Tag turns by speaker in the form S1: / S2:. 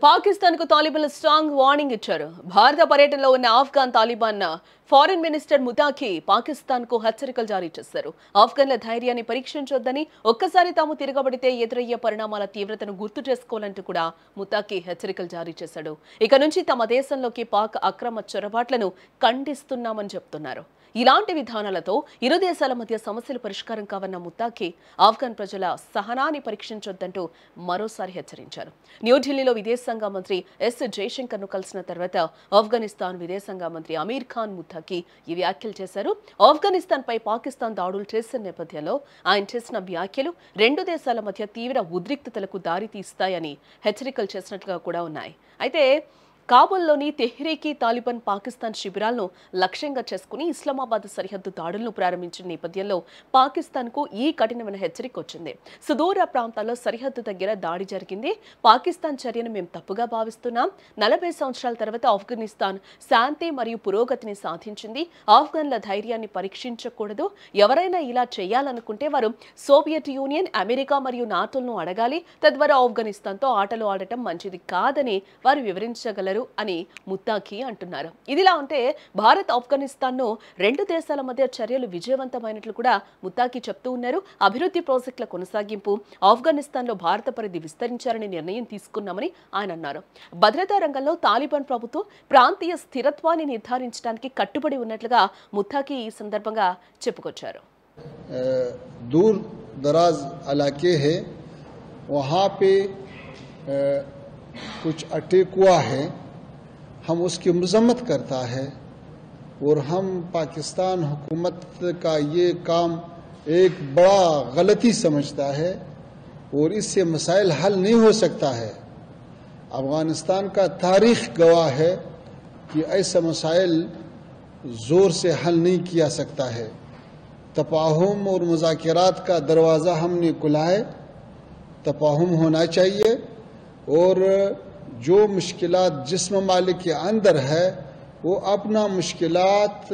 S1: పాకిస్తాన్ కు తాలిబాన్లు strong warning ఇచ్చారు. భారత పర్యటనలో ఉన్న Afghan Taliban foreign minister Muttaqi Pakistan కు హెచ్చరికలు జారీ చేశారు. ఆఫ్ఘన్ల ధైర్యాన్ని పరీక్షించొద్దని, ఒక్కసారి తాము తిరగబడితే ఎదురయ్యే పరిణామాల తీవ్రతను గుర్తు చేసుకోవాలంటూ కూడా ముతాఖీ హెచ్చరికలు జారీ చేశాడు. ఇక నుంచి తమ దేశంలోకి పాక్ అక్రమ చొరబాట్లను ఖండిస్తున్నామని చెప్తున్నారు. ఇలాంటి విధానాలతో ఇరు దేశాల మధ్య సమస్యలు పరిష్కారం కావన్న ముతాఖీ ఆఫ్ఘన్ ప్రజల సహనాన్ని పరీక్షించొద్దంటూ మరోసారి హెచ్చరించారు. న్యూఢిల్లీలో విదేశాంగ మంత్రి ఎస్ జయశంకర్ ను కలిసిన తర్వాత ఆఫ్ఘనిస్తాన్ విదేశాంగ మంత్రి అమీర్ ఖాన్ ముతాఖీ ఈ వ్యాఖ్యలు చేశారు. ఆఫ్ఘనిస్తాన్ పై పాకిస్తాన్ దాడులు చేసిన నేపథ్యంలో ఆయన చేసిన వ్యాఖ్యలు రెండు దేశాల మధ్య తీవ్ర ఉద్రిక్తతలకు దారి తీస్తాయని హెచ్చరికలు చేసినట్లుగా కూడా ఉన్నాయి. అయితే కాబూల్లోని తెహ్రీకి తాలిబాన్ పాకిస్తాన్ శిబిరాలను లక్ష్యంగా చేసుకుని ఇస్లామాబాద్ సరిహద్దు దాడులను ప్రారంభించిన నేపథ్యంలో పాకిస్తాన్కు ఈ కఠినమైన హెచ్చరిక వచ్చింది. సుదూర ప్రాంతాల్లో సరిహద్దు దగ్గర దాడి జరిగింది. పాకిస్తాన్ చర్యను మేము తప్పుగా భావిస్తున్నాం. 40 సంవత్సరాల తర్వాత ఆఫ్ఘనిస్తాన్ శాంతి మరియు పురోగతిని సాధించింది. ఆఫ్ఘన్ల ధైర్యాన్ని పరీక్షించకూడదు. ఎవరైనా ఇలా చేయాలనుకుంటే వారు సోవియట్ యూనియన్, అమెరికా మరియు నాటోలను అడగాలి. తద్వారా ఆఫ్ఘనిస్తాన్తో ఆటలు ఆడటం మంచిది కాదని వారు వివరించగలరు అని ముతాఖీ అంటున్నారు. ఇదిలా ఉంటే భారత్ ఆఫ్ఘనిస్తాన్ ను రెండు దేశాల మధ్య చర్యలు విజయవంతమైనట్లు కూడా ముతాఖీ చెప్తూ ఉన్నారు. అభివృద్ధి ప్రాజెక్టుల కొనసాగింపు, ఆఫ్ఘనిస్తాన్ లో భారత పరిధి విస్తరించాలని నిర్ణయం తీసుకున్నామని ఆయన అన్నారు. భద్రతా రంగంలో తాలిబాన్ ప్రభుత్వం ప్రాంతీయ స్థిరత్వాన్ని నిర్ధారించడానికి కట్టుబడి ఉన్నట్లుగా ముతాఖీ ఈ సందర్భంగా చెప్పుకొచ్చారు.
S2: दूर दराज इलाके है, वहाँ पे कुछ अटैक हुआ है, हम उसकी मजम्मत करता है और हम पाकिस्तान हुकूमत का ये काम एक बड़ा गलती समझता है और इससे मसाइल हल नहीं हो सकता है। अफगानिस्तान का तारीख गवाह है कि ऐसे मसाइल ज़ोर से हल नहीं किया सकता है। तफाहुम और मुज़ाकरात का दरवाज़ा हमने खुला है, तफाहुम होना चाहिए और जो मुश्किलात जिस ममालिक के अंदर है वो अपना मुश्किलात